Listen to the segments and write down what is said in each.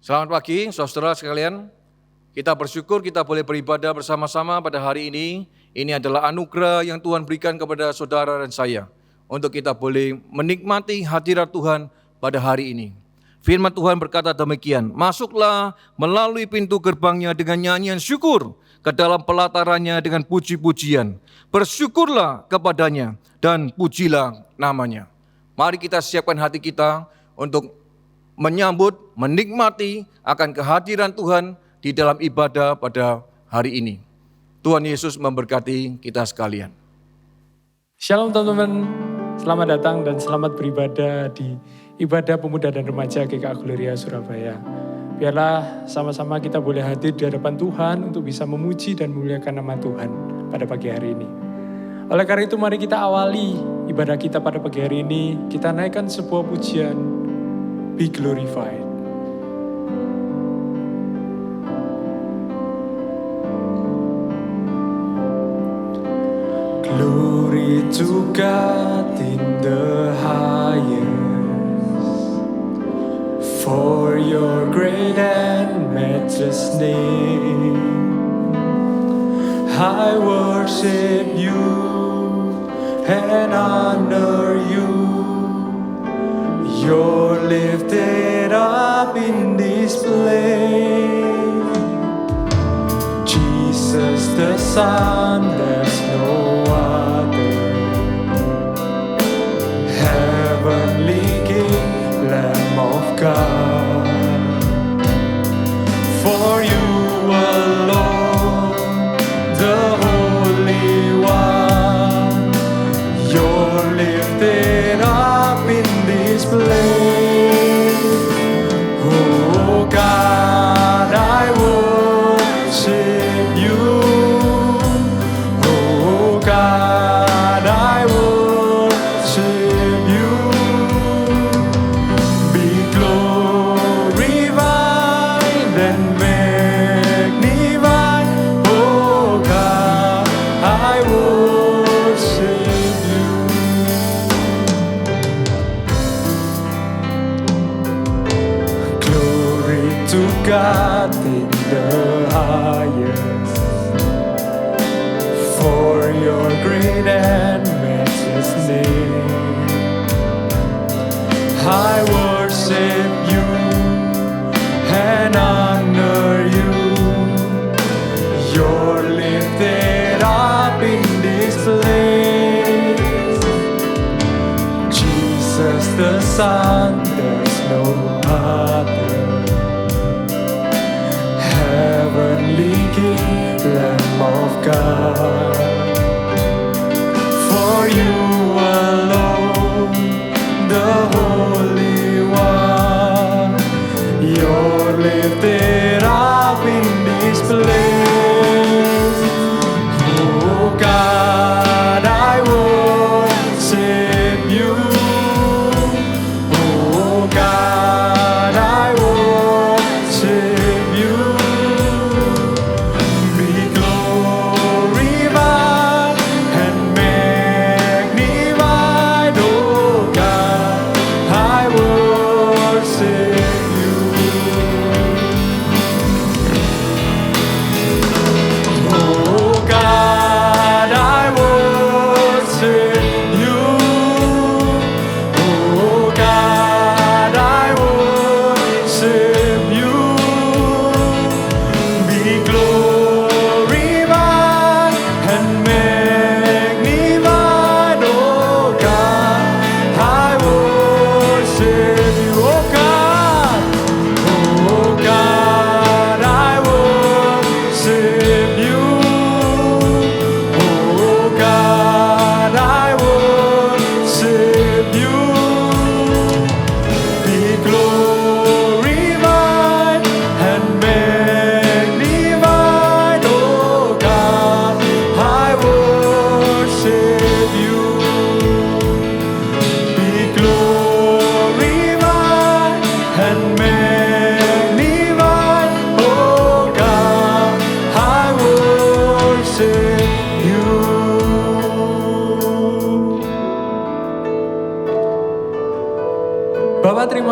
Selamat pagi, saudara sekalian. Kita bersyukur kita boleh beribadah bersama-sama pada hari ini. Ini adalah anugerah yang Tuhan berikan kepada saudara dan saya untuk kita boleh menikmati hadirat Tuhan pada hari ini. Firman Tuhan berkata demikian, masuklah melalui pintu gerbangnya dengan nyanyian syukur, ke dalam pelatarannya dengan puji-pujian. Bersyukurlah kepadanya dan pujilah namanya. Mari kita siapkan hati kita untuk menyambut, menikmati akan kehadiran Tuhan di dalam ibadah pada hari ini. Tuhan Yesus memberkati kita sekalian. Shalom teman-teman, selamat datang dan selamat beribadah di ibadah pemuda dan remaja GKA Gloria Surabaya. Biarlah sama-sama kita boleh hadir di hadapan Tuhan untuk bisa memuji dan memuliakan nama Tuhan pada pagi hari ini. Oleh karena itu mari kita awali ibadah kita pada pagi hari ini, kita naikkan sebuah pujian, Be Glorified. Glory to God in the highest, for your great and matchless name. I worship you and honor you. You're lifted up in this place. Jesus the Son, there's no other. Heavenly King, Lamb of God. For you alone, the Holy One, you're lifted up in this place. Oh God, I worship you. Oh God, I worship you. Be glorified and magnified. Oh God, I worship you. Glory to God in the highest, for your great and matchless name. I worship you and honor you. You're lifted up in this place. Jesus the Son, there's no other. Heavenly King, Lamb of God. For you alone, the Holy One, you're lifted up in this place. Oh God, I worship you. Oh God, I worship you. Be glorified and magnified. Oh God, I worship you.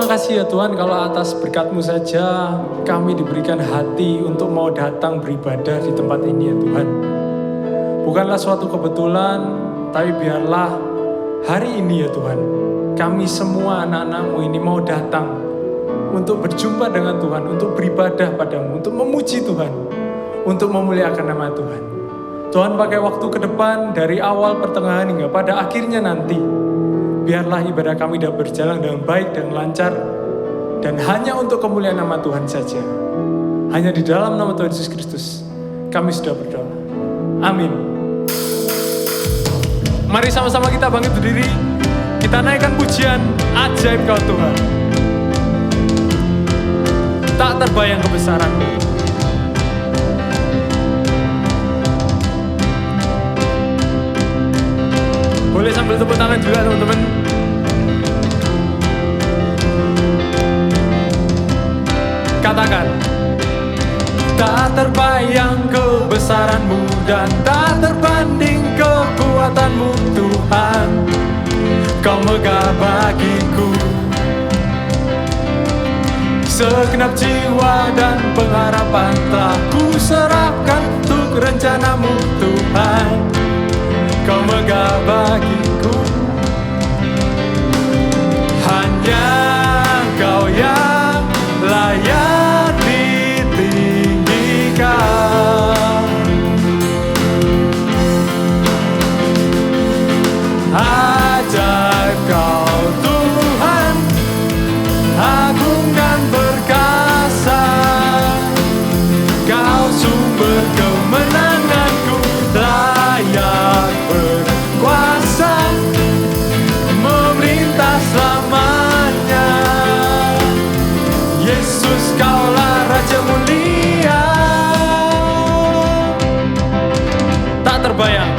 kasih ya Tuhan kalau atas berkat-Mu saja kami diberikan hati untuk mau datang beribadah di tempat ini ya Tuhan. Bukanlah suatu kebetulan, tapi biarlah hari ini ya Tuhan, kami semua anak-anak-Mu ini mau datang untuk berjumpa dengan Tuhan, untuk beribadah padamu, untuk memuji Tuhan, untuk memuliakan nama Tuhan. Tuhan pakai waktu ke depan dari awal pertengahan hingga pada akhirnya nanti. Biarlah ibadah kami dapat berjalan dengan baik dan lancar. Dan hanya untuk kemuliaan nama Tuhan saja. Hanya di dalam nama Tuhan Yesus Kristus kami sudah berdoa. Amin. Mari sama-sama kita bangkit berdiri. Kita naikkan pujian ajaib Kau Tuhan. Tak terbayang kebesaran-Mu. Boleh sambil tepuk tangan juga teman-teman. Katakan. Tak terbayang kebesaran-Mu dan tak terbanding kekuatan-Mu Tuhan. Kau megah bagiku segenap jiwa dan pengharapan telah ku serahkan untuk rencana-Mu Tuhan. Kau megah bagiku. Hanya Kau yang layak ditinggikan. Ajaib Kau Tuhan, agung dan perkasa. Kau sumber kemenanganku, layak berkuasa, memerintah selamanya. Yesus Kaulah Raja mulia. Tak terbayang,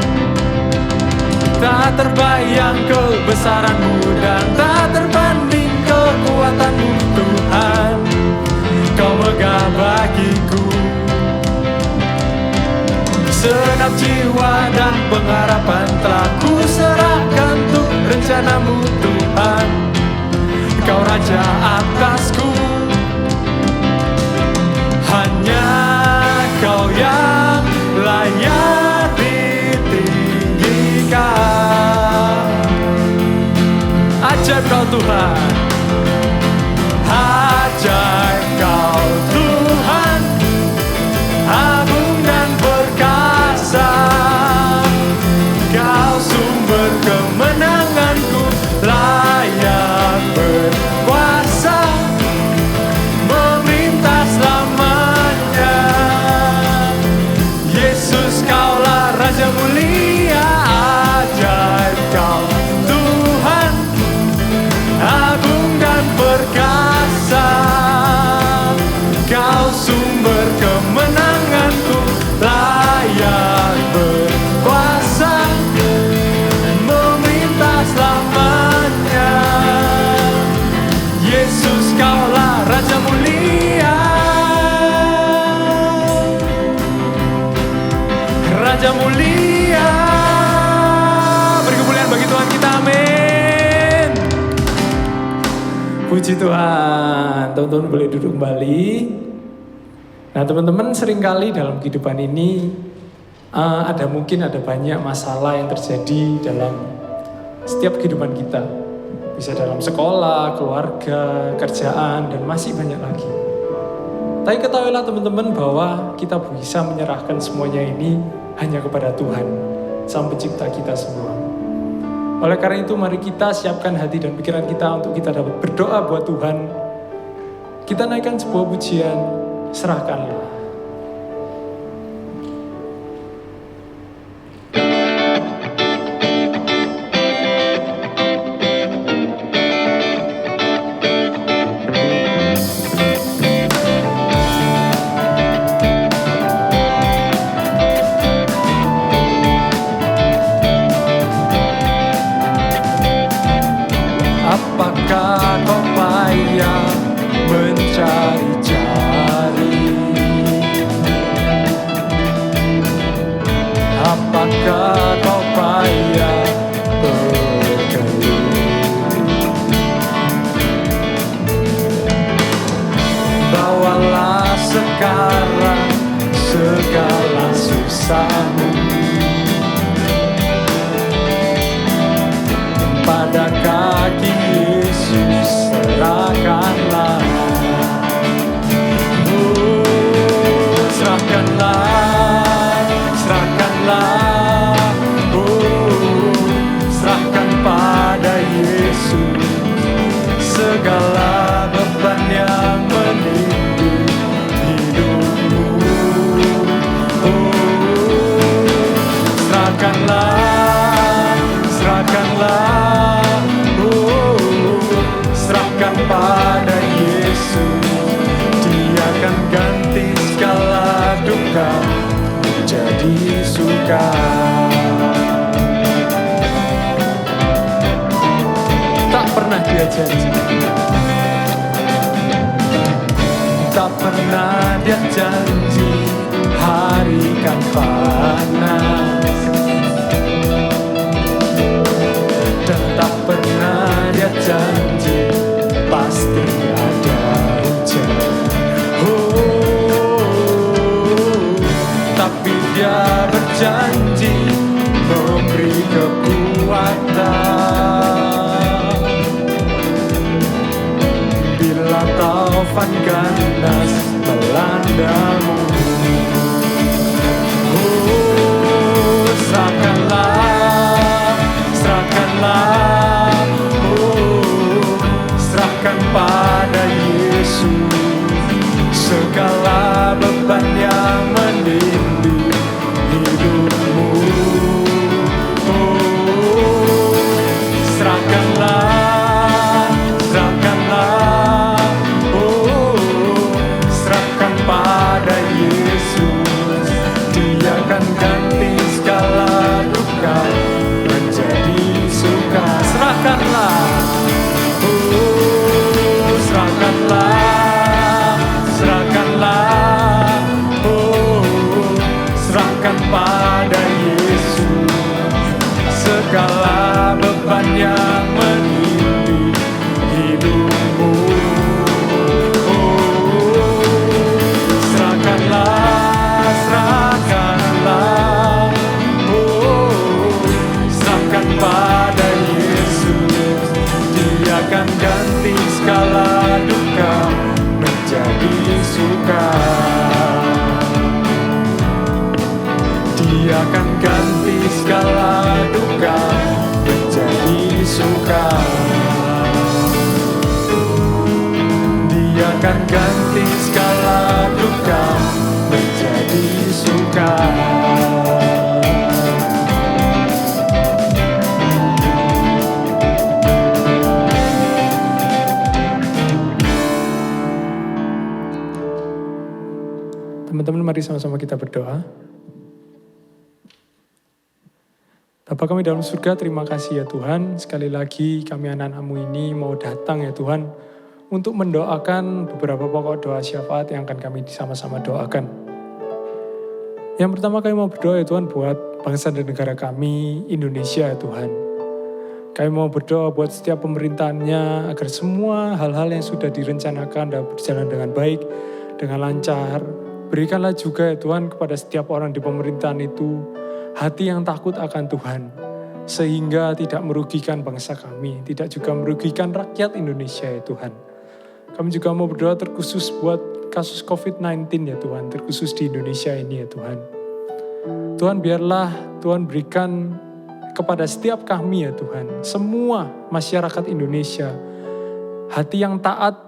tak terbayang kebesaran-Mu dan tak terbanding kekuatan-Mu Tuhan. Kau megah bagiku segenap jiwa dan pengharapan telah ku serahkan untuk rencana-Mu Tuhan. Kau Raja atasku. Hanya Kau yang layak ditinggikan. Ajaib Kau Tuhan. Ajaib Kau Tuhan, agung dan perkasa. Kau sumber kemenanganku, layak berkuasa, memerintah selamanya. Yesus Kaulah Raja mulia. Ajaib Kau Tuhan, agung dan perkasa. Kau sumber kemenanganku, layak berkuasa, memerintah selamanya. Yesus Kaulah Raja mulia. Raja mulia. Beri kemuliaan bagi Tuhan kita, amin. Puji Tuhan. Teman-teman boleh duduk kembali. Nah teman-teman, seringkali dalam kehidupan ini mungkin ada banyak masalah yang terjadi dalam setiap kehidupan kita. Bisa dalam sekolah, keluarga, kerjaan, dan masih banyak lagi. Tapi ketahuilah teman-teman bahwa kita bisa menyerahkan semuanya ini hanya kepada Tuhan, Sang Pencipta kita semua. Oleh karena itu mari kita siapkan hati dan pikiran kita untuk kita dapat berdoa buat Tuhan. Kita naikkan sebuah pujian, serahkanlah. Apakah kau payah mencari-cari sekarang segala susahmu. Pada kaki Yesus serahkanlah. Serahkanlah, serahkanlah, serahkan pada Yesus segala beban yang menimpa hidupmu. Serahkanlah, serahkanlah, serahkan pada Yesus. Dia akan ganti segala duka menjadi suka. Tak pernah dia janji, tak pernah dia janji hari kan panas, dan tak pernah dia janji pasti ada hujan. Tapi dia berjanji memberi kekuatan bila taufan ganas melandamu. Serahkanlah, serahkanlah, serahkan pada Yesus segala beban yang menimpa hidupmu. Serahkanlah, serahkanlah, serahkan pada Yesus. Dia akan ganti segala duka menjadi suka. Serahkanlah, serahkanlah, serahkanlah, serahkan pada Yesus segala beban yang menimpa hidupmu. Serahkanlah, serahkanlah, serahkan pada Yesus. Dia akan ganti segala duka menjadi suka. Dia akan ganti segala duka menjadi suka. Dia akan ganti segala duka menjadi suka. Teman-teman, mari sama-sama kita berdoa. Bapa kami dalam surga, terima kasih ya Tuhan. Sekali lagi kami anak-Mu ini mau datang ya Tuhan, untuk mendoakan beberapa pokok doa syafaat yang akan kami sama-sama doakan. Yang pertama kami mau berdoa ya Tuhan buat bangsa dan negara kami, Indonesia ya Tuhan. Kami mau berdoa buat setiap pemerintahannya, agar semua hal-hal yang sudah direncanakan dapat berjalan dengan baik, dengan lancar. Berikanlah juga ya Tuhan kepada setiap orang di pemerintahan itu hati yang takut akan Tuhan, sehingga tidak merugikan bangsa kami, tidak juga merugikan rakyat Indonesia ya Tuhan. Kami juga mau berdoa terkhusus buat kasus COVID-19 ya Tuhan, terkhusus di Indonesia ini ya Tuhan. Tuhan, biarlah Tuhan berikan kepada setiap kami ya Tuhan, semua masyarakat Indonesia, hati yang taat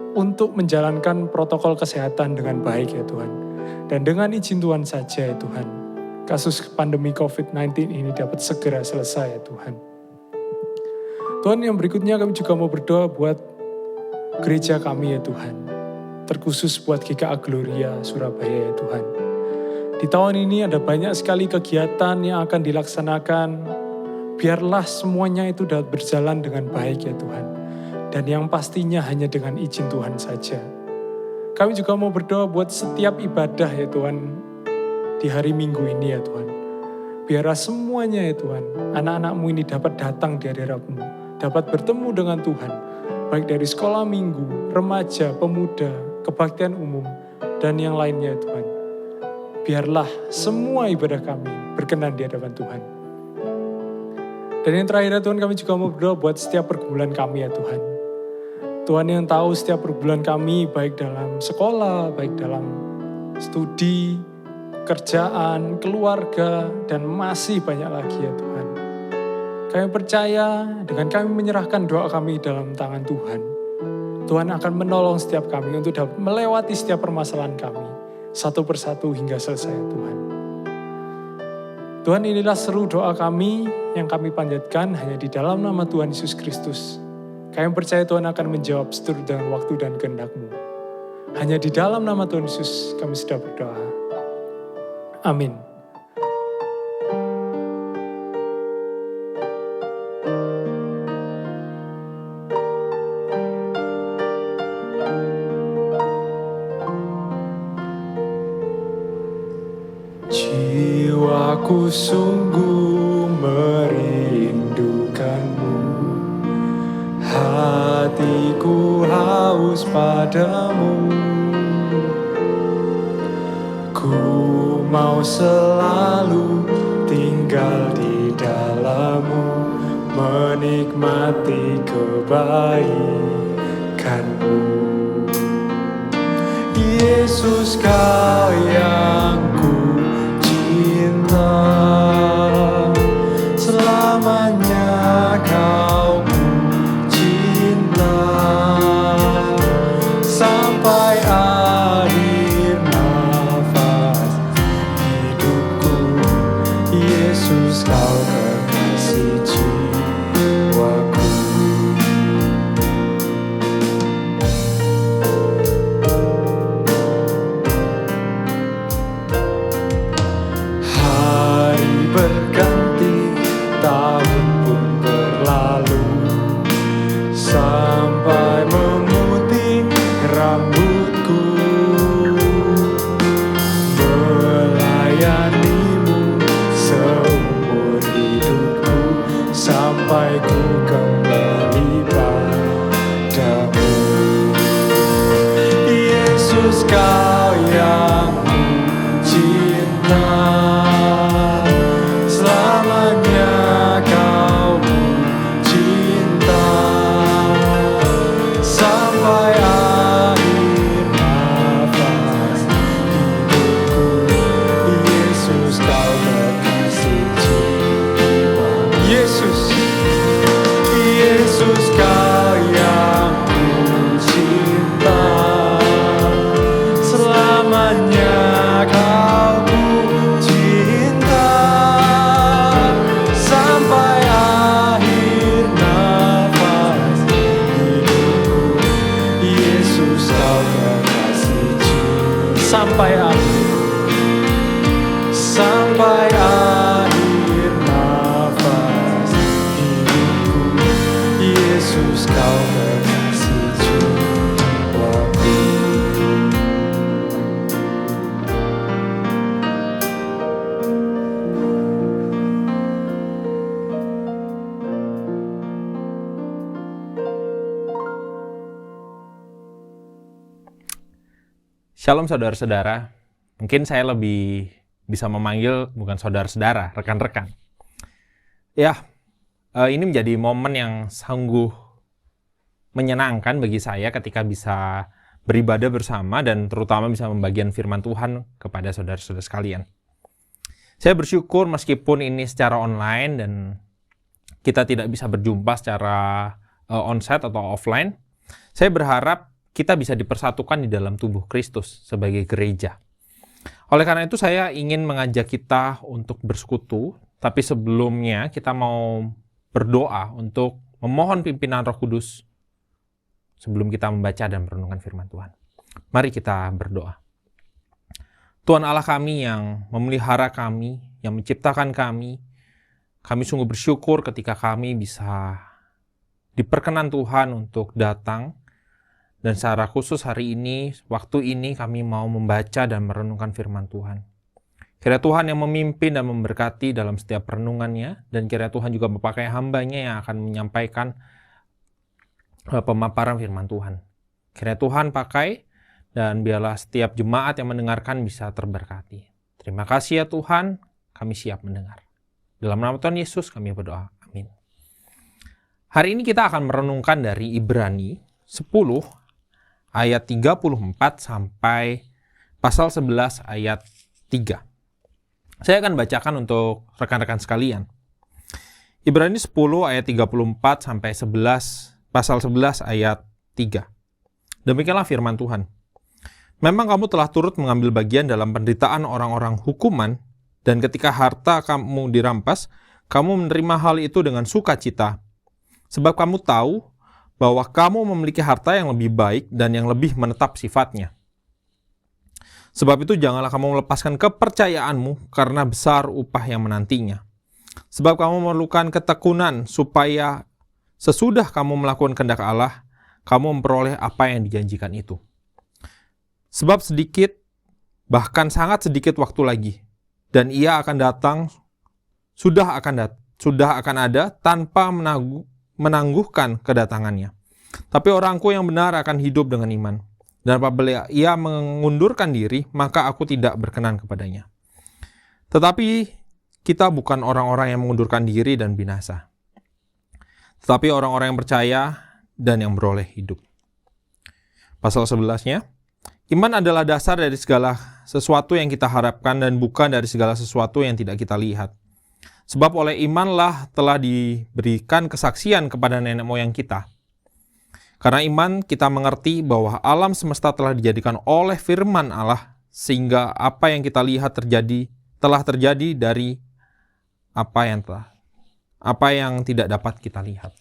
untuk menjalankan protokol kesehatan dengan baik ya Tuhan. Dan dengan izin Tuhan saja ya Tuhan, kasus pandemi COVID-19 ini dapat segera selesai ya Tuhan. Tuhan, yang berikutnya kami juga mau berdoa buat gereja kami ya Tuhan. Terkhusus buat GKA Gloria Surabaya ya Tuhan. Di tahun ini ada banyak sekali kegiatan yang akan dilaksanakan. Biarlah semuanya itu dapat berjalan dengan baik ya Tuhan. Dan yang pastinya hanya dengan izin Tuhan saja. Kami juga mau berdoa buat setiap ibadah ya Tuhan, di hari Minggu ini ya Tuhan. Biarlah semuanya ya Tuhan, anak-anak-Mu ini dapat datang di hadirat-Mu, dapat bertemu dengan Tuhan, baik dari sekolah minggu, remaja, pemuda, kebaktian umum, dan yang lainnya Tuhan. Biarlah semua ibadah kami berkenan di hadapan Tuhan. Dan yang terakhir Tuhan, kami juga mau berdoa buat setiap pergumulan kami ya Tuhan. Tuhan yang tahu setiap pergumulan kami, baik dalam sekolah, baik dalam studi, kerjaan, keluarga, dan masih banyak lagi ya Tuhan. Kami percaya dengan kami menyerahkan doa kami dalam tangan Tuhan, Tuhan akan menolong setiap kami untuk dapat melewati setiap permasalahan kami, satu persatu hingga selesai Tuhan. Tuhan, inilah seru doa kami yang kami panjatkan hanya di dalam nama Tuhan Yesus Kristus. Kami percaya Tuhan akan menjawab seturut dengan waktu dan kehendak-Mu. Hanya di dalam nama Tuhan Yesus kami sudah berdoa. Amin. Jiwaku sungguh merindukanmu, hatiku haus padamu. Ku mau selalu tinggal di dalam-Mu, menikmati kebaikan-Mu. Yesus, Kau yang ku cinta, selamanya Kau ku cinta, sampai akhir nafas hidupku. Yesus, Kau kekasih jiwaku. Berganti, tahun pun berlalu, sampai memutih rambutku, melayani-Mu seumur hidupku, sampai ku kembali padamu. Yesus, Kau yang ku cinta, selamanya Kau ku cinta, sampai akhir nafas hidupku. Yesus, Kau kekasih jiwa. Yesus, Yesus, Kau yang ku cinta, selamanya Kau ku cinta, sampai akhir nafas hidupku. Yesus, Kau kekasih jiwa. Sampai akhir nafas hidupku. Yesus, Kau kekasih jiwaku. Shalom saudara-saudara, mungkin saya lebih bisa memanggil bukan saudara-saudara, rekan-rekan. Ya, ini menjadi momen yang sungguh menyenangkan bagi saya ketika bisa beribadah bersama dan terutama bisa membagikan firman Tuhan kepada saudara-saudara sekalian. Saya bersyukur meskipun ini secara online dan kita tidak bisa berjumpa secara onsite atau offline, saya berharap kita bisa dipersatukan di dalam tubuh Kristus sebagai gereja. Oleh karena itu saya ingin mengajak kita untuk bersekutu, tapi sebelumnya kita mau berdoa untuk memohon pimpinan Roh Kudus sebelum kita membaca dan merenungkan firman Tuhan. Mari kita berdoa. Tuhan Allah kami yang memelihara kami, yang menciptakan kami sungguh bersyukur ketika kami bisa diperkenan Tuhan untuk datang. Dan secara khusus hari ini, waktu ini kami mau membaca dan merenungkan firman Tuhan. Kiranya Tuhan yang memimpin dan memberkati dalam setiap renungannya, dan kiranya Tuhan juga memakai hamba-Nya yang akan menyampaikan pemaparan firman Tuhan. Kiranya Tuhan pakai, dan biarlah setiap jemaat yang mendengarkan bisa terberkati. Terima kasih ya Tuhan, kami siap mendengar. Dalam nama Tuhan Yesus kami berdoa. Amin. Hari ini kita akan merenungkan dari Ibrani 10 ayat 34 sampai pasal 11 ayat 3. Saya akan bacakan untuk rekan-rekan sekalian. Ibrani 10 ayat 34 sampai 11, pasal 11 ayat 3. Demikianlah firman Tuhan. Memang kamu telah turut mengambil bagian dalam penderitaan orang-orang hukuman, dan ketika harta kamu dirampas, kamu menerima hal itu dengan sukacita. Sebab kamu tahu bahwa kamu memiliki harta yang lebih baik dan yang lebih menetap sifatnya. Sebab itu janganlah kamu melepaskan kepercayaanmu karena besar upah yang menantinya. Sebab kamu memerlukan ketekunan supaya sesudah kamu melakukan kehendak Allah, kamu memperoleh apa yang dijanjikan itu. Sebab sedikit, bahkan sangat sedikit waktu lagi, dan ia akan datang, sudah akan ada tanpa menangguhkan kedatangannya. Tapi orangku yang benar akan hidup dengan iman. Dan apabila ia mengundurkan diri, maka aku tidak berkenan kepadanya. Tetapi kita bukan orang-orang yang mengundurkan diri dan binasa, tetapi orang-orang yang percaya dan yang beroleh hidup. Pasal 11-nya, iman adalah dasar dari segala sesuatu yang kita harapkan dan bukan dari segala sesuatu yang tidak kita lihat. Sebab oleh imanlah telah diberikan kesaksian kepada nenek moyang kita. Karena iman kita mengerti bahwa alam semesta telah dijadikan oleh firman Allah, sehingga apa yang kita lihat telah terjadi dari apa yang tidak dapat kita lihat.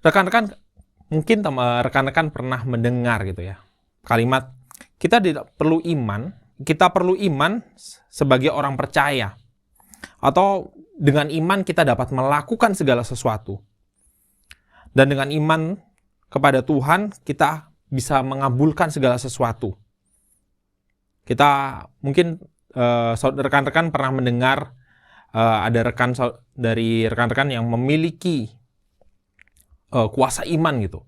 Rekan-rekan, mungkin rekan-rekan pernah mendengar gitu ya, kalimat kita tidak perlu iman, kita perlu iman sebagai orang percaya. Atau dengan iman kita dapat melakukan segala sesuatu. Dan dengan iman kepada Tuhan kita bisa mengabulkan segala sesuatu. Kita mungkin rekan-rekan pernah mendengar ada dari rekan-rekan yang memiliki kuasa iman gitu.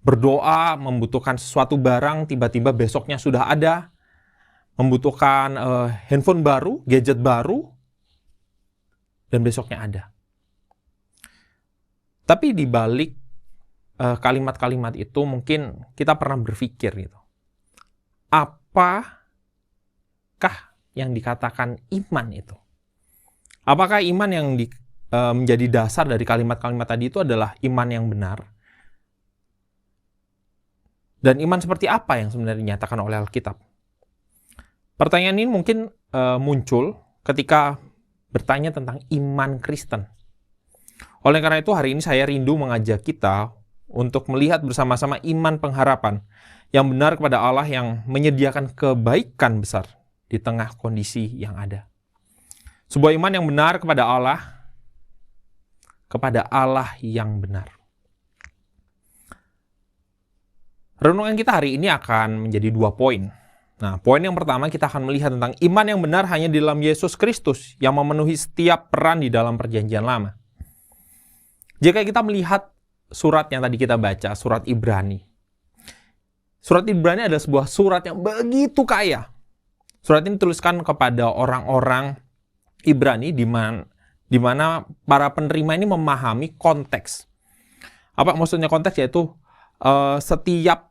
Berdoa membutuhkan sesuatu barang, tiba-tiba besoknya sudah ada. Membutuhkan handphone baru, gadget baru, dan besoknya ada. Tapi di balik kalimat-kalimat itu mungkin kita pernah berpikir gitu. Apakah yang dikatakan iman itu? Apakah iman yang menjadi dasar dari kalimat-kalimat tadi itu adalah iman yang benar? Dan iman seperti apa yang sebenarnya dinyatakan oleh Alkitab? Pertanyaan ini mungkin muncul ketika bertanya tentang iman Kristen. Oleh karena itu hari ini saya rindu mengajak kita untuk melihat bersama-sama iman pengharapan yang benar kepada Allah yang menyediakan kebaikan besar di tengah kondisi yang ada. Sebuah iman yang benar kepada Allah yang benar. Renungan kita hari ini akan menjadi 2 poin. Nah, poin yang pertama kita akan melihat tentang iman yang benar hanya di dalam Yesus Kristus yang memenuhi setiap peran di dalam perjanjian lama. Jika kita melihat surat yang tadi kita baca, surat Ibrani. Surat Ibrani adalah sebuah surat yang begitu kaya. Surat ini dituliskan kepada orang-orang Ibrani di mana para penerima ini memahami konteks. Apa maksudnya konteks? Yaitu setiap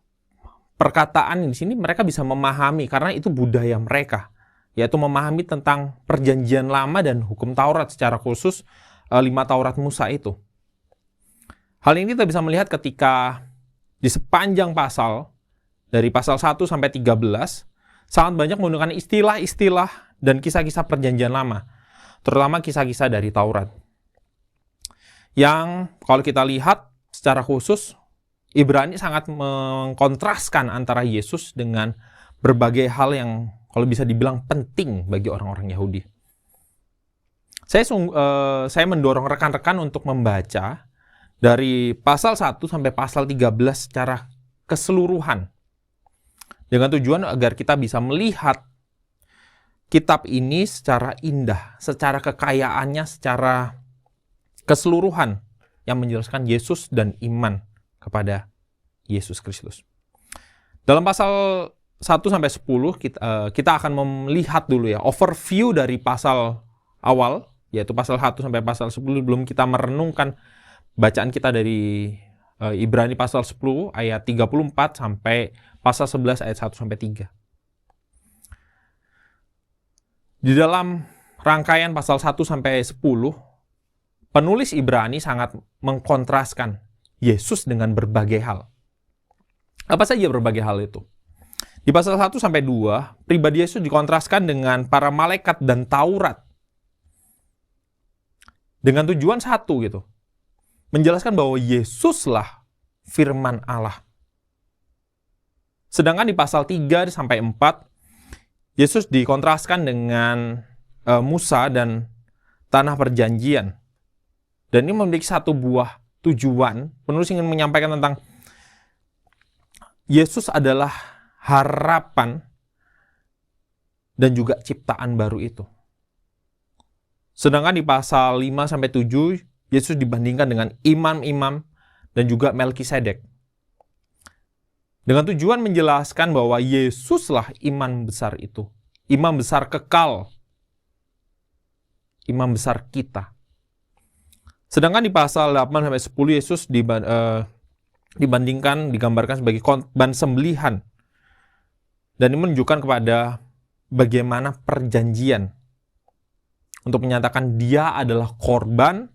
perkataan di sini mereka bisa memahami karena itu budaya mereka, yaitu memahami tentang perjanjian lama dan hukum Taurat secara khusus 5 Taurat Musa itu. Hal ini kita bisa melihat ketika di sepanjang pasal dari pasal 1 sampai 13 sangat banyak menggunakan istilah-istilah dan kisah-kisah perjanjian lama, terutama kisah-kisah dari Taurat. Yang kalau kita lihat secara khusus Ibrani sangat mengkontraskan antara Yesus dengan berbagai hal yang kalau bisa dibilang penting bagi orang-orang Yahudi. Saya mendorong rekan-rekan untuk membaca dari pasal 1 sampai pasal 13 secara keseluruhan. Dengan tujuan agar kita bisa melihat kitab ini secara indah, secara kekayaannya, secara keseluruhan yang menjelaskan Yesus dan iman kepada Yesus Kristus. Dalam pasal 1 sampai 10 kita akan melihat dulu ya overview dari pasal awal, yaitu pasal 1 sampai pasal 10, belum kita merenungkan bacaan kita dari Ibrani pasal 10 ayat 34 sampai pasal 11 ayat 1 sampai 3. Di dalam rangkaian pasal 1 sampai 10, penulis Ibrani sangat mengkontraskan Yesus dengan berbagai hal. Apa saja berbagai hal itu? Di pasal 1 sampai 2, pribadi Yesus dikontraskan dengan para malaikat dan Taurat. Dengan tujuan satu gitu. Menjelaskan bahwa Yesuslah firman Allah. Sedangkan di pasal 3 sampai 4, Yesus dikontraskan dengan Musa dan tanah perjanjian. Dan ini memiliki satu buah tujuan. Penulis ingin menyampaikan tentang Yesus adalah harapan dan juga ciptaan baru itu. Sedangkan di pasal 5 sampai 7, Yesus dibandingkan dengan imam-imam dan juga Melkisedek. Dengan tujuan menjelaskan bahwa Yesuslah imam besar itu. Imam besar kekal. Imam besar kita. Sedangkan di pasal 8 sampai 10, Yesus digambarkan sebagai korban sembelihan. Dan ini menunjukkan kepada bagaimana perjanjian untuk menyatakan dia adalah korban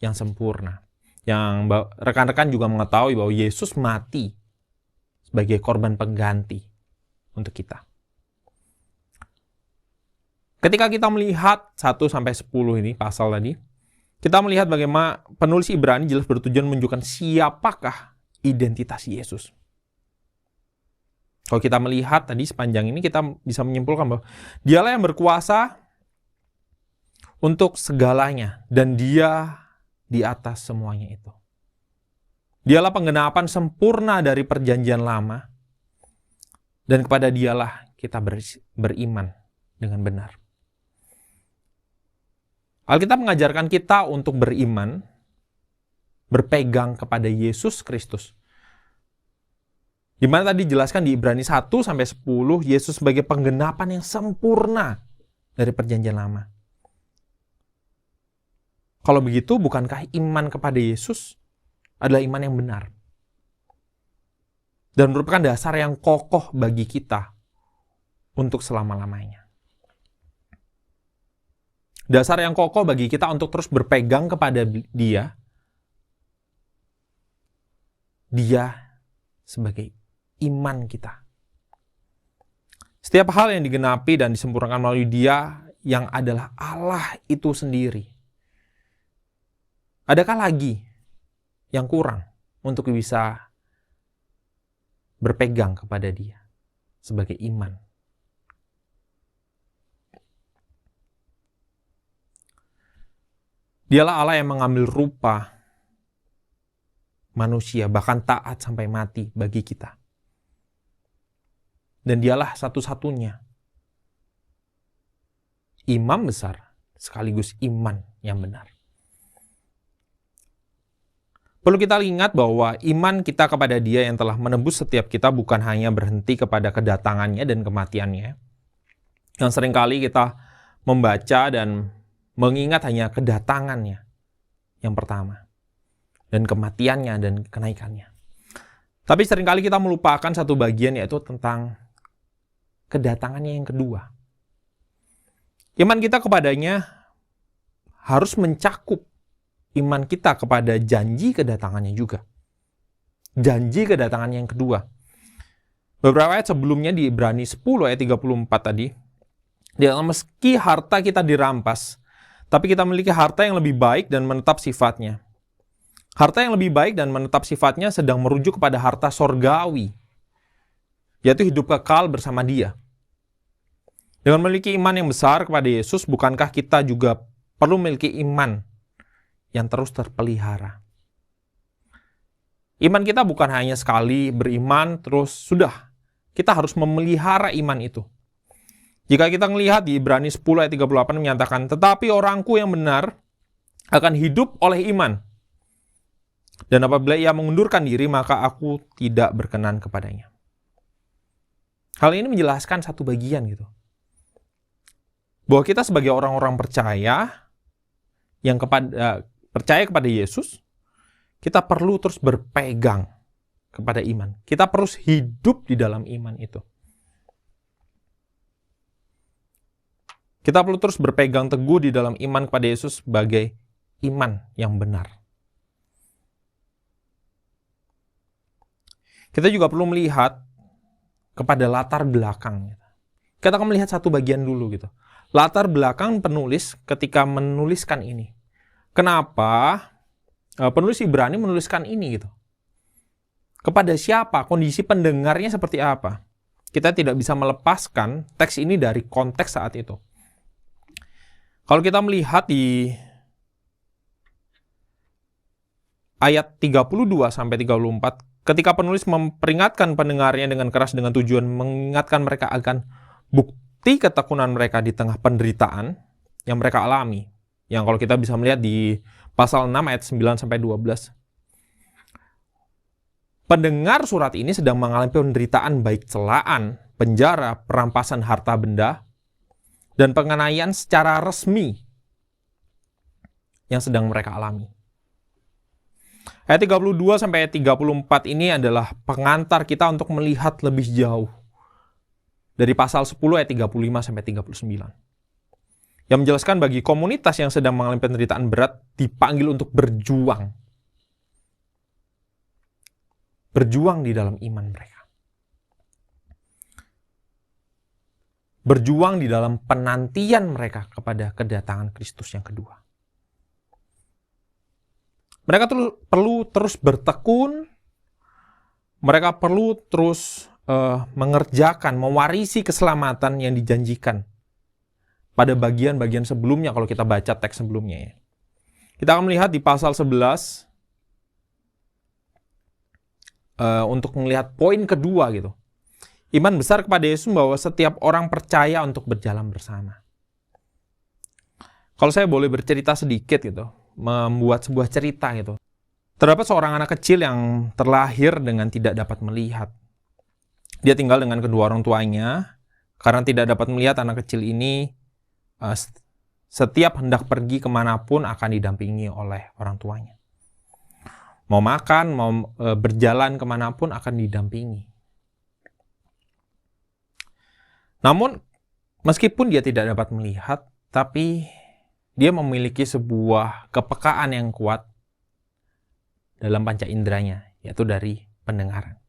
yang sempurna. Yang rekan-rekan juga mengetahui bahwa Yesus mati sebagai korban pengganti untuk kita. Ketika kita melihat 1 sampai 10 ini pasal tadi, kita melihat bagaimana penulis Ibrani jelas bertujuan menunjukkan siapakah identitas Yesus. Kalau kita melihat tadi sepanjang ini, kita bisa menyimpulkan bahwa dialah yang berkuasa untuk segalanya dan dia di atas semuanya itu. Dialah penggenapan sempurna dari perjanjian lama dan kepada dialah kita beriman dengan benar. Alkitab mengajarkan kita untuk beriman, berpegang kepada Yesus Kristus. Di mana tadi dijelaskan di Ibrani 1 sampai 10, Yesus sebagai penggenapan yang sempurna dari perjanjian lama. Kalau begitu, bukankah iman kepada Yesus adalah iman yang benar? Dan merupakan dasar yang kokoh bagi kita untuk selama-lamanya. Dasar yang kokoh bagi kita untuk terus berpegang kepada Dia. Dia sebagai iman kita. Setiap hal yang digenapi dan disempurnakan melalui Dia yang adalah Allah itu sendiri. Adakah lagi yang kurang untuk bisa berpegang kepada Dia sebagai iman? Dialah Allah yang mengambil rupa manusia, bahkan taat sampai mati bagi kita. Dan dialah satu-satunya imam besar sekaligus iman yang benar. Perlu kita ingat bahwa iman kita kepada Dia yang telah menebus setiap kita bukan hanya berhenti kepada kedatangannya dan kematiannya. Yang seringkali kita membaca dan mengingat hanya kedatangannya yang pertama. Dan kematiannya dan kenaikannya. Tapi seringkali kita melupakan satu bagian, yaitu tentang kedatangannya yang kedua. Iman kita kepadanya harus mencakup iman kita kepada janji kedatangannya juga. Janji kedatangannya yang kedua. Beberapa ayat sebelumnya di Ibrani 10 ayat 34 tadi, dia meski harta kita dirampas, tapi kita memiliki harta yang lebih baik dan menetap sifatnya. Harta yang lebih baik dan menetap sifatnya sedang merujuk kepada harta sorgawi, yaitu hidup kekal bersama Dia. Dengan memiliki iman yang besar kepada Yesus, bukankah kita juga perlu memiliki iman yang terus terpelihara? Iman kita bukan hanya sekali beriman, terus sudah. Kita harus memelihara iman itu. Jika kita melihat di Ibrani 10 ayat 38 menyatakan, tetapi orangku yang benar akan hidup oleh iman. Dan apabila ia mengundurkan diri, maka aku tidak berkenan kepadanya. Hal ini menjelaskan satu bagian gitu. Bahwa kita sebagai orang-orang percaya yang percaya kepada Yesus, kita perlu terus berpegang kepada iman. Kita terus hidup di dalam iman itu. Kita perlu terus berpegang teguh di dalam iman kepada Yesus sebagai iman yang benar. Kita juga perlu melihat kepada latar belakang. Kita akan melihat satu bagian dulu gitu. Latar belakang penulis ketika menuliskan ini. Kenapa penulis Ibrani menuliskan ini gitu? Kepada siapa? Kondisi pendengarnya seperti apa? Kita tidak bisa melepaskan teks ini dari konteks saat itu. Kalau kita melihat di ayat 32 sampai 34, ketika penulis memperingatkan pendengarnya dengan keras dengan tujuan mengingatkan mereka akan bukti ketekunan mereka di tengah penderitaan yang mereka alami. Yang kalau kita bisa melihat di pasal 6 ayat 9 sampai 12. Pendengar surat ini sedang mengalami penderitaan baik celaan, penjara, perampasan harta benda, dan penganiayaan secara resmi yang sedang mereka alami. Ayat 32 sampai ayat 34 ini adalah pengantar kita untuk melihat lebih jauh dari pasal 10 ayat 35 sampai 39. Yang menjelaskan bagi komunitas yang sedang mengalami penderitaan berat dipanggil untuk berjuang. Berjuang di dalam iman mereka. Berjuang di dalam penantian mereka kepada kedatangan Kristus yang kedua. Mereka perlu terus bertekun, mereka perlu terus mengerjakan, mewarisi keselamatan yang dijanjikan pada bagian-bagian sebelumnya kalau kita baca teks sebelumnya ya. Kita akan melihat di pasal 11 untuk melihat poin kedua gitu. Iman besar kepada Yesus bahwa setiap orang percaya untuk berjalan bersama. Kalau saya boleh bercerita sedikit gitu, membuat sebuah cerita gitu. Terdapat seorang anak kecil yang terlahir dengan tidak dapat melihat. Dia tinggal dengan kedua orang tuanya. Karena tidak dapat melihat, anak kecil ini setiap hendak pergi kemanapun akan didampingi oleh orang tuanya. Mau makan, mau berjalan kemanapun akan didampingi. Namun, meskipun dia tidak dapat melihat, tapi dia memiliki sebuah kepekaan yang kuat dalam panca inderanya, yaitu dari pendengaran.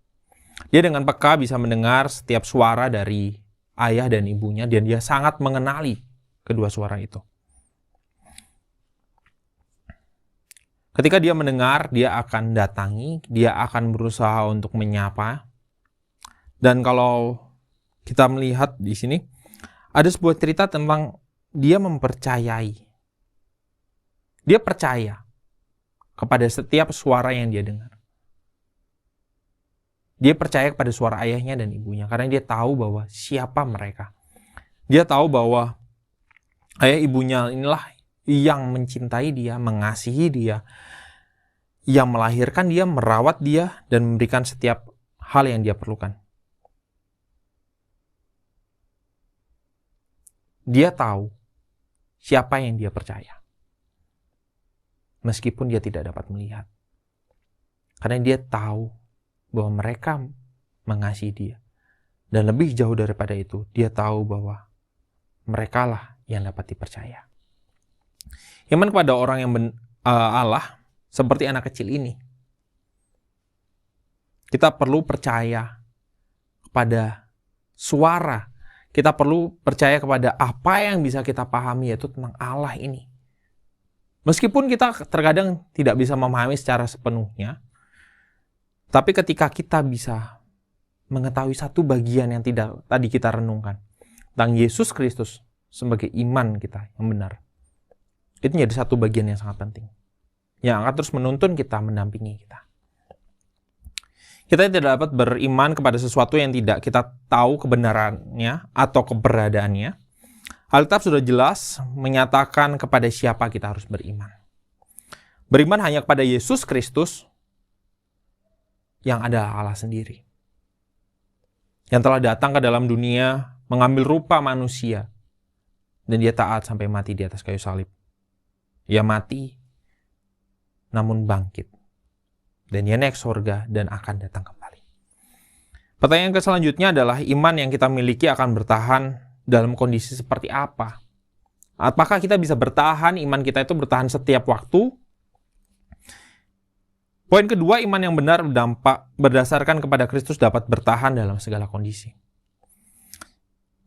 Dia dengan peka bisa mendengar setiap suara dari ayah dan ibunya, dan dia sangat mengenali kedua suara itu. Ketika dia mendengar, dia akan datangi, dia akan berusaha untuk menyapa. Dan kalau kita melihat di sini, ada sebuah cerita tentang dia mempercayai. Dia percaya kepada setiap suara yang dia dengar. Dia percaya kepada suara ayahnya dan ibunya karena dia tahu bahwa siapa mereka. Dia tahu bahwa ayah ibunya inilah yang mencintai dia, mengasihi dia, yang melahirkan dia, merawat dia, dan memberikan setiap hal yang dia perlukan. Dia tahu siapa yang dia percaya. Meskipun dia tidak dapat melihat. Karena dia tahu bahwa mereka mengasihi dia. Dan lebih jauh daripada itu, dia tahu bahwa merekalah yang dapat dipercaya. Iman kepada orang yang Allah seperti anak kecil ini. Kita perlu percaya kepada suara. Kita perlu percaya kepada apa yang bisa kita pahami, yaitu tentang Allah ini. Meskipun kita terkadang tidak bisa memahami secara sepenuhnya, tapi ketika kita bisa mengetahui satu bagian yang tidak tadi kita renungkan, tentang Yesus Kristus sebagai iman kita yang benar, itu menjadi satu bagian yang sangat penting, yang akan terus menuntun kita, mendampingi kita. Kita tidak dapat beriman kepada sesuatu yang tidak kita tahu kebenarannya atau keberadaannya. Alkitab sudah jelas menyatakan kepada siapa kita harus beriman. Beriman hanya kepada Yesus Kristus yang adalah Allah sendiri. yang telah datang ke dalam dunia, mengambil rupa manusia, dan dia taat sampai mati di atas kayu salib. Ia mati, namun bangkit. Dan dia naik surga dan akan datang kembali. Pertanyaan selanjutnya adalah, iman yang kita miliki akan bertahan dalam kondisi seperti apa? Apakah kita bisa bertahan, iman kita itu bertahan setiap waktu? Poin kedua, iman yang benar berdasarkan kepada Kristus dapat bertahan dalam segala kondisi.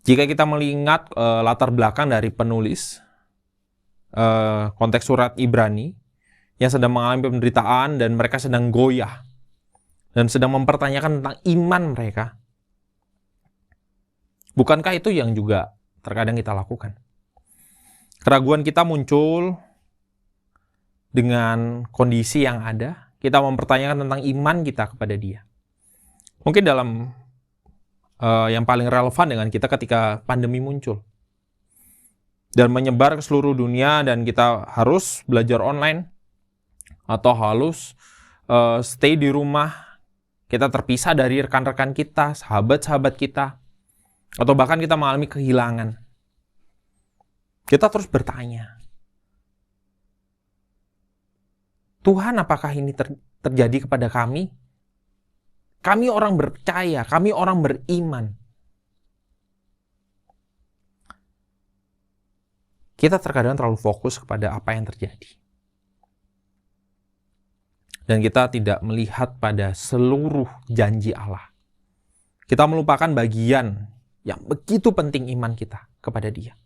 Jika kita melihat latar belakang dari penulis, konteks surat Ibrani, yang sedang mengalami penderitaan dan mereka sedang goyah, dan sedang mempertanyakan tentang iman mereka. Bukankah itu yang juga terkadang kita lakukan? Keraguan kita muncul dengan kondisi yang ada. Kita mempertanyakan tentang iman kita kepada Dia. Mungkin dalam yang paling relevan dengan kita ketika pandemi muncul. Dan menyebar ke seluruh dunia dan kita harus belajar online. Atau harus stay di rumah. Kita terpisah dari rekan-rekan kita, sahabat-sahabat kita. Atau bahkan kita mengalami kehilangan. Kita terus bertanya, Tuhan, apakah ini terjadi kepada kami? Kami orang percaya, kami orang beriman. Kita terkadang terlalu fokus kepada apa yang terjadi. Dan kita tidak melihat pada seluruh janji Allah. Kita melupakan bagian yang begitu penting iman kita kepada Dia.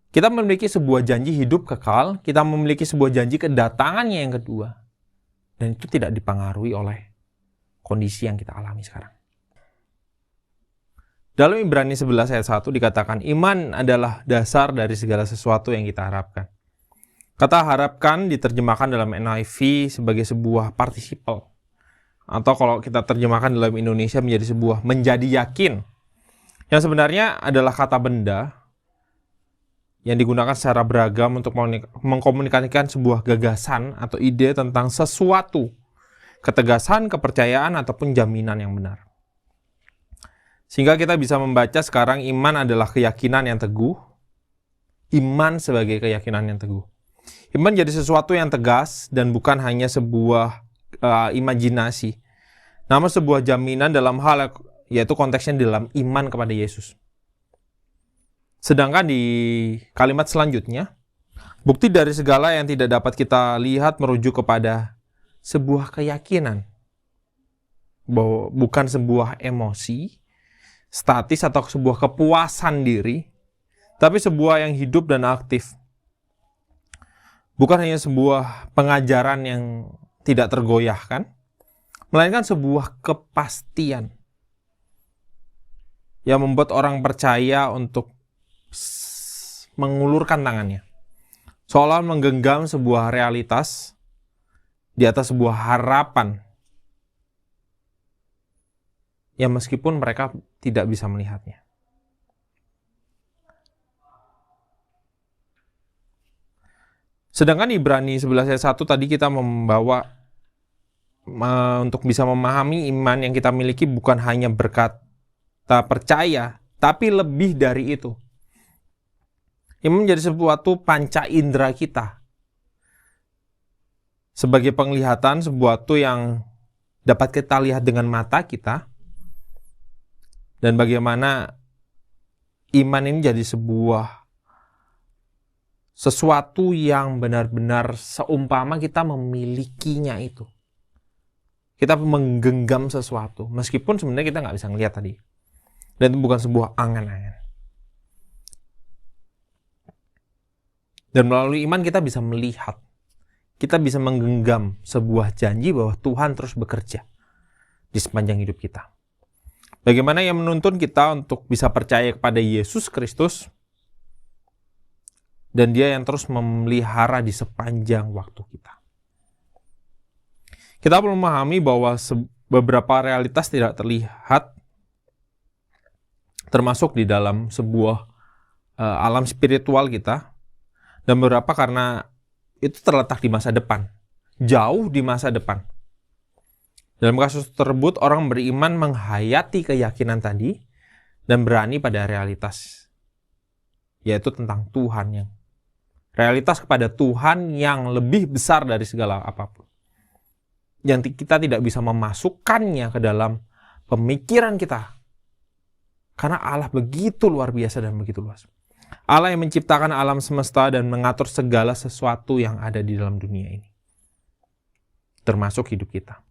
Kita memiliki sebuah janji hidup kekal, kita memiliki sebuah janji kedatangannya yang kedua. Dan itu tidak dipengaruhi oleh kondisi yang kita alami sekarang. Dalam Ibrani 11 ayat 1 dikatakan, iman adalah dasar dari segala sesuatu yang kita harapkan. Kata harapkan diterjemahkan dalam NIV sebagai sebuah participle. Atau kalau kita terjemahkan dalam Indonesia menjadi yakin. Yang sebenarnya adalah kata benda yang digunakan secara beragam untuk mengkomunikasikan sebuah gagasan atau ide tentang sesuatu, ketegasan, kepercayaan, ataupun jaminan yang benar. Sehingga kita bisa membaca sekarang iman adalah keyakinan yang teguh, iman sebagai keyakinan yang teguh. Iman jadi sesuatu yang tegas dan bukan hanya sebuah imajinasi, namun sebuah jaminan dalam hal, yaitu konteksnya dalam iman kepada Yesus. Sedangkan di kalimat selanjutnya, bukti dari segala yang tidak dapat kita lihat merujuk kepada sebuah keyakinan. Bahwa bukan sebuah emosi, statis atau sebuah kepuasan diri, tapi sebuah yang hidup dan aktif. Bukan hanya sebuah pengajaran yang tidak tergoyahkan, melainkan sebuah kepastian yang membuat orang percaya untuk mengulurkan tangannya, seolah menggenggam sebuah realitas di atas sebuah harapan yang meskipun mereka tidak bisa melihatnya. Sedangkan Ibrani 11 ayat 1 tadi kita membawa untuk bisa memahami iman yang kita miliki bukan hanya berkata percaya, tapi lebih dari itu. Iman menjadi sesuatu panca indera kita. Sebagai penglihatan, sesuatu yang dapat kita lihat dengan mata kita. Dan bagaimana iman ini jadi sesuatu yang benar-benar seumpama kita memilikinya itu. Kita menggenggam sesuatu, meskipun sebenarnya kita nggak bisa ngelihat tadi. Dan itu bukan sebuah angan-angan. Dan melalui iman kita bisa melihat, kita bisa menggenggam sebuah janji bahwa Tuhan terus bekerja di sepanjang hidup kita. Bagaimana yang menuntun kita untuk bisa percaya kepada Yesus Kristus dan Dia yang terus memelihara di sepanjang waktu kita. Kita perlu memahami bahwa beberapa realitas tidak terlihat, termasuk di dalam sebuah alam spiritual kita. Dan beberapa karena itu terletak di masa depan. Jauh di masa depan. Dalam kasus tersebut, orang beriman menghayati keyakinan tadi dan berani pada realitas, yaitu tentang Tuhan, realitas kepada Tuhan yang lebih besar dari segala apapun, yang kita tidak bisa memasukkannya ke dalam pemikiran kita, karena Allah begitu luar biasa dan begitu luas. Allah yang menciptakan alam semesta dan mengatur segala sesuatu yang ada di dalam dunia ini, termasuk hidup kita.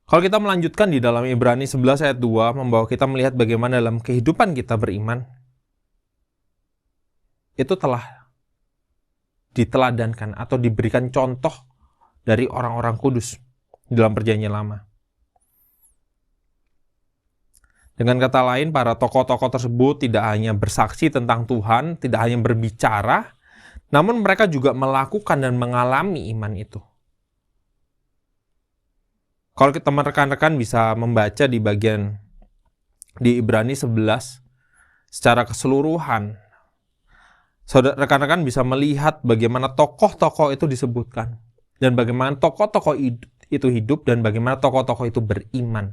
Kalau kita melanjutkan di dalam Ibrani 11 ayat 2, membawa kita melihat bagaimana dalam kehidupan kita beriman, itu telah diteladankan atau diberikan contoh dari orang-orang kudus dalam Perjanjian Lama. Dengan kata lain, para tokoh-tokoh tersebut tidak hanya bersaksi tentang Tuhan, tidak hanya berbicara, namun mereka juga melakukan dan mengalami iman itu. Kalau teman rekan-rekan bisa membaca di bagian di Ibrani 11 secara keseluruhan, rekan-rekan bisa melihat bagaimana tokoh-tokoh itu disebutkan dan bagaimana tokoh-tokoh itu hidup dan bagaimana tokoh-tokoh itu beriman.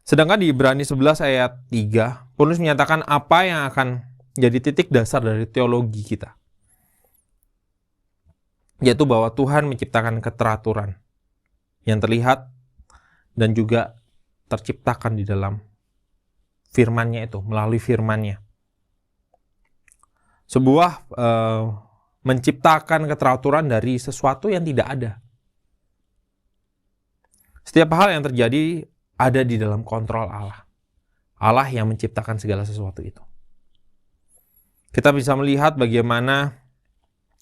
Sedangkan di Ibrani 11 ayat 3, Paulus menyatakan apa yang akan jadi titik dasar dari teologi kita, yaitu bahwa Tuhan menciptakan keteraturan yang terlihat dan juga terciptakan di dalam firman-Nya itu, melalui firman-Nya. Sebuah menciptakan keteraturan dari sesuatu yang tidak ada. Setiap hal yang terjadi ada di dalam kontrol Allah. Allah yang menciptakan segala sesuatu itu. Kita bisa melihat bagaimana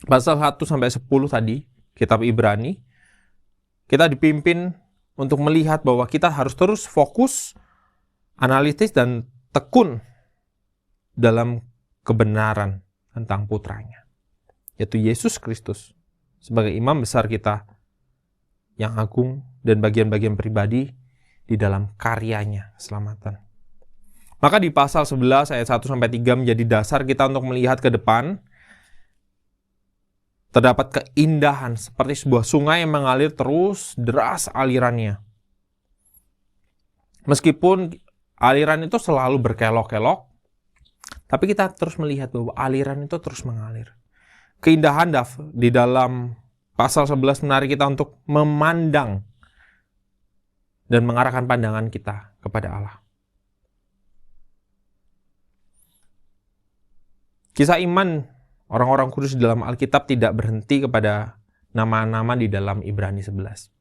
pasal 1-10 tadi, kitab Ibrani, kita dipimpin untuk melihat bahwa kita harus terus fokus, analitis, dan tekun dalam kebenaran tentang putranya, yaitu Yesus Kristus sebagai imam besar kita yang agung dan bagian-bagian pribadi di dalam karyanya keselamatan. Maka di pasal 11 ayat 1-3 menjadi dasar kita untuk melihat ke depan. Terdapat keindahan seperti sebuah sungai yang mengalir terus deras alirannya. Meskipun aliran itu selalu berkelok-kelok, tapi kita terus melihat bahwa aliran itu terus mengalir. Keindahan di dalam pasal 11 menarik kita untuk memandang dan mengarahkan pandangan kita kepada Allah. Kisah iman orang-orang kudus di dalam Alkitab tidak berhenti kepada nama-nama di dalam Ibrani 11.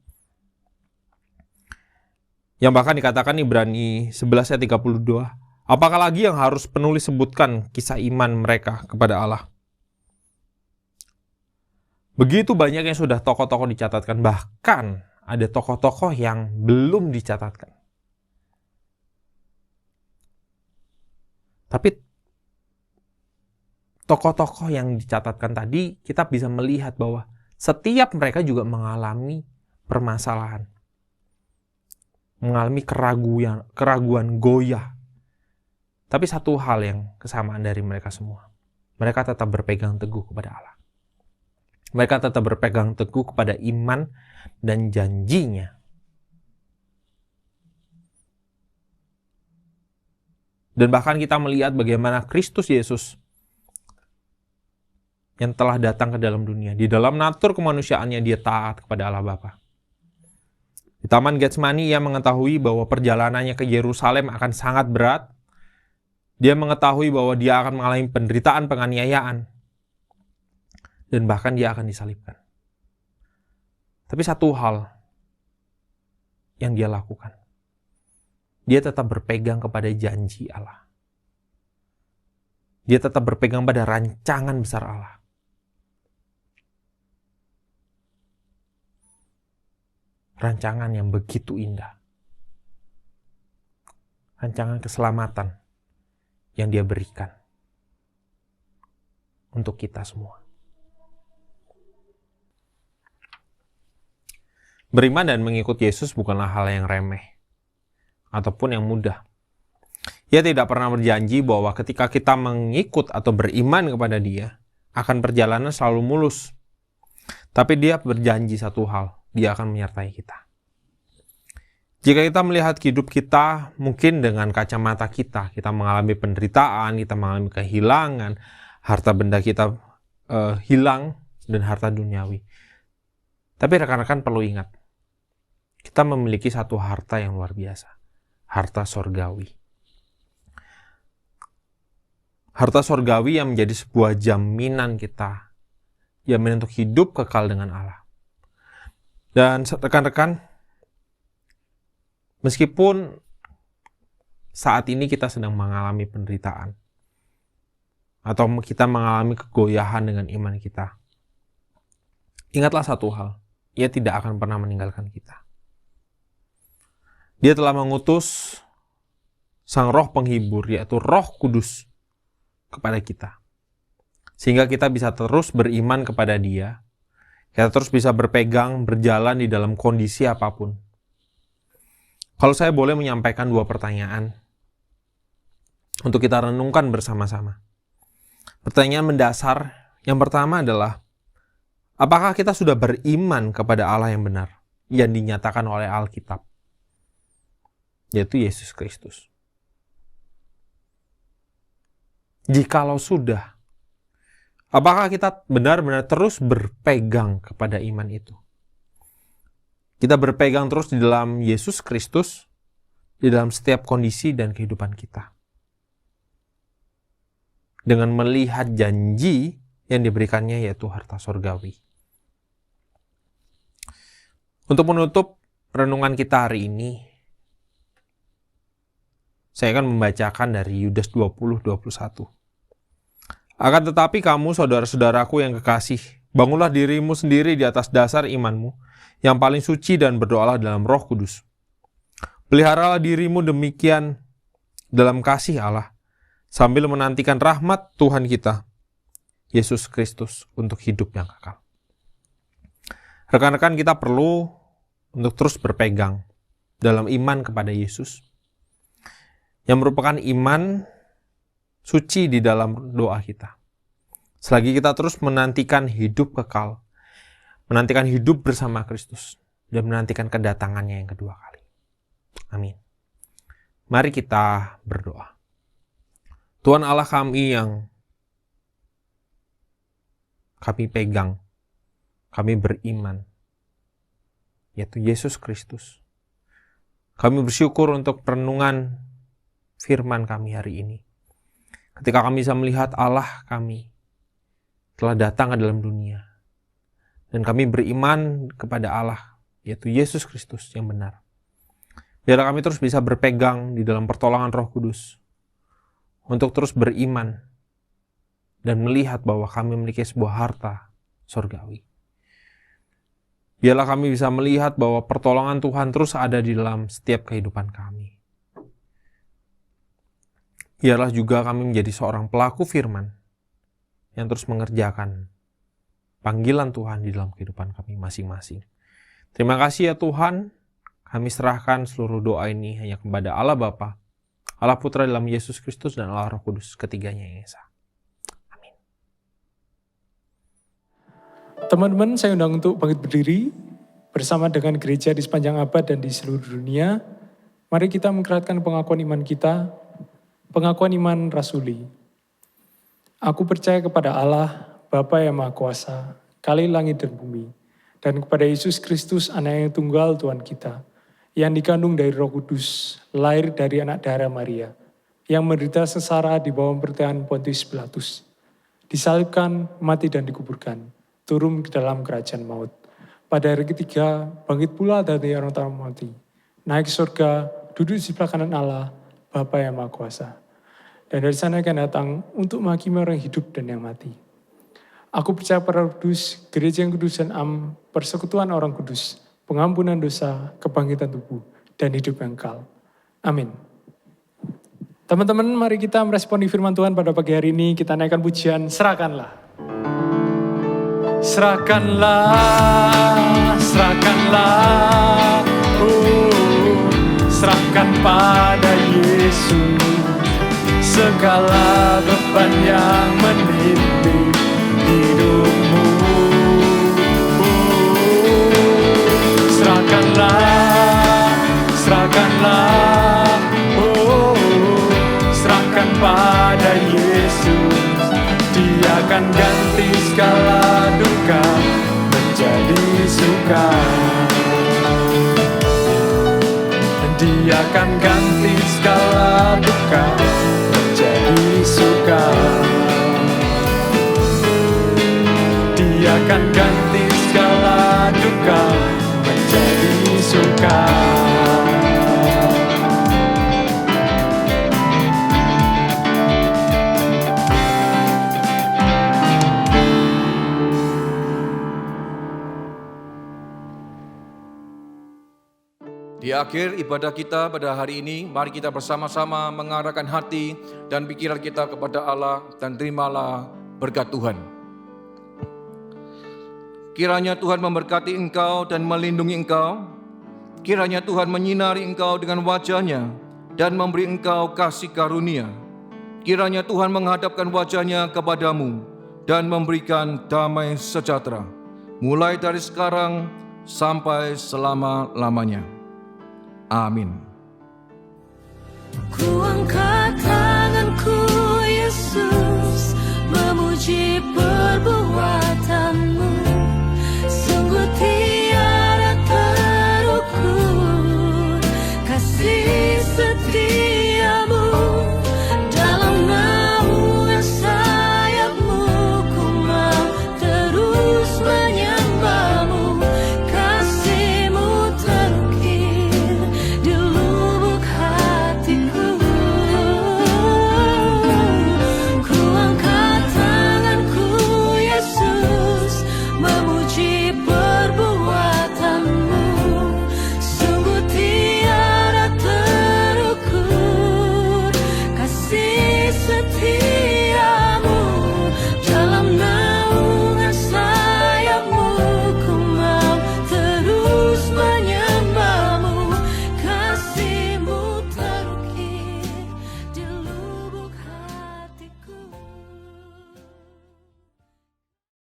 Yang bahkan dikatakan Ibrani 11 ayat 32, apakah lagi yang harus penulis sebutkan kisah iman mereka kepada Allah? Begitu banyak yang sudah tokoh-tokoh dicatatkan, bahkan ada tokoh-tokoh yang belum dicatatkan. Tapi tokoh-tokoh yang dicatatkan tadi, kita bisa melihat bahwa setiap mereka juga mengalami permasalahan. Mengalami keraguan goyah. Tapi satu hal yang kesamaan dari mereka semua. Mereka tetap berpegang teguh kepada Allah. Mereka tetap berpegang teguh kepada iman dan janjinya. Dan bahkan kita melihat bagaimana Kristus Yesus yang telah datang ke dalam dunia. Di dalam natur kemanusiaannya dia taat kepada Allah Bapa. Di Taman Getsemani ia mengetahui bahwa perjalanannya ke Yerusalem akan sangat berat. Dia mengetahui bahwa dia akan mengalami penderitaan, penganiayaan. Dan bahkan dia akan disalibkan. Tapi satu hal yang dia lakukan. Dia tetap berpegang kepada janji Allah. Dia tetap berpegang pada rancangan besar Allah. Rancangan yang begitu indah. Rancangan keselamatan yang dia berikan untuk kita semua. Beriman dan mengikut Yesus bukanlah hal yang remeh ataupun yang mudah. Ia tidak pernah berjanji bahwa ketika kita mengikut atau beriman kepada Dia, akan perjalanan selalu mulus. Tapi dia berjanji satu hal, dia akan menyertai kita. Jika kita melihat hidup kita mungkin dengan kacamata kita mengalami penderitaan, kita mengalami kehilangan, harta benda kita hilang, dan harta duniawi. Tapi rekan-rekan perlu ingat, kita memiliki satu harta yang luar biasa, harta sorgawi. Harta sorgawi yang menjadi sebuah jaminan kita, jaminan untuk hidup kekal dengan Allah. Dan rekan-rekan, meskipun saat ini kita sedang mengalami penderitaan, atau kita mengalami kegoyahan dengan iman kita, ingatlah satu hal, Ia tidak akan pernah meninggalkan kita. Dia telah mengutus Sang Roh Penghibur, yaitu Roh Kudus, kepada kita. Sehingga kita bisa terus beriman kepada Dia, kita terus bisa berpegang, berjalan di dalam kondisi apapun. Kalau saya boleh menyampaikan 2 pertanyaan untuk kita renungkan bersama-sama. Pertanyaan mendasar yang pertama adalah, apakah kita sudah beriman kepada Allah yang benar, yang dinyatakan oleh Alkitab, yaitu Yesus Kristus? Jikalau sudah, apakah kita benar-benar terus berpegang kepada iman itu? Kita berpegang terus di dalam Yesus Kristus, di dalam setiap kondisi dan kehidupan kita. Dengan melihat janji yang diberikannya, yaitu harta sorgawi. Untuk menutup renungan kita hari ini, saya akan membacakan dari Yudas 20:21. Akan tetapi kamu, saudara-saudaraku yang kekasih, bangunlah dirimu sendiri di atas dasar imanmu yang paling suci dan berdoalah dalam Roh Kudus. Peliharalah dirimu demikian dalam kasih Allah, sambil menantikan rahmat Tuhan kita, Yesus Kristus, untuk hidup yang kekal. Rekan-rekan, kita perlu untuk terus berpegang dalam iman kepada Yesus, yang merupakan iman suci di dalam doa kita. Selagi kita terus menantikan hidup kekal, menantikan hidup bersama Kristus, dan menantikan kedatangannya yang kedua kali. Amin. Mari kita berdoa. Tuhan Allah kami yang kami pegang, kami beriman, yaitu Yesus Kristus. Kami bersyukur untuk perenungan firman kami hari ini. Ketika kami bisa melihat Allah kami telah datang ke dalam dunia, dan kami beriman kepada Allah, yaitu Yesus Kristus yang benar. Biarlah kami terus bisa berpegang di dalam pertolongan Roh Kudus, untuk terus beriman dan melihat bahwa kami memiliki sebuah harta surgawi. Biarlah kami bisa melihat bahwa pertolongan Tuhan terus ada di dalam setiap kehidupan kami. Biarlah juga kami menjadi seorang pelaku firman yang terus mengerjakan panggilan Tuhan di dalam kehidupan kami masing-masing. Terima kasih ya Tuhan, kami serahkan seluruh doa ini hanya kepada Allah Bapa, Allah Putra dalam Yesus Kristus, dan Allah Roh Kudus, ketiganya yang esa. Amin. Teman-teman, saya undang untuk bangkit berdiri bersama dengan gereja di sepanjang abad dan di seluruh dunia. Mari kita menggerakkan pengakuan iman kita, pengakuan iman rasuli. Aku percaya kepada Allah, Bapa yang Maha Kuasa, Kali langit dan bumi, dan kepada Yesus Kristus, Anak yang tunggal Tuhan kita, yang dikandung dari Roh Kudus, lahir dari anak darah Maria, yang menderita sengsara di bawah pemerintahan Pontius Pilatus, disalibkan, mati dan dikuburkan, turun ke dalam kerajaan maut. Pada hari ketiga, bangkit pula dari orang mati, naik ke surga, duduk di sebelah kanan Allah, Bapa yang Maha Kuasa. Dan dari sana akan datang untuk menghakimi orang hidup dan yang mati. Aku percaya pada Roh Kudus, gereja yang kudus dan am, persekutuan orang kudus, pengampunan dosa, kebangkitan tubuh, dan hidup yang kekal. Amin. Teman-teman, mari kita meresponi firman Tuhan pada pagi hari ini. Kita naikkan pujian, serahkanlah. Serahkanlah, serahkanlah, serahkan pada Yesus segala beban yang menimpa hidupmu. akan ganti segala duka menjadi suka. Dia akan ganti segala duka menjadi suka. Dia akan ganti segala duka menjadi suka. Di akhir ibadah kita pada hari ini, mari kita bersama-sama mengarahkan hati dan pikiran kita kepada Allah dan terimalah berkat Tuhan. Kiranya Tuhan memberkati engkau dan melindungi engkau. Kiranya Tuhan menyinari engkau dengan wajah-Nya dan memberi engkau kasih karunia. Kiranya Tuhan menghadapkan wajah-Nya kepadamu dan memberikan damai sejahtera, mulai dari sekarang sampai selama-lamanya. Amin. Ku angkat tanganku Yesus, memuji perbuatan-Mu.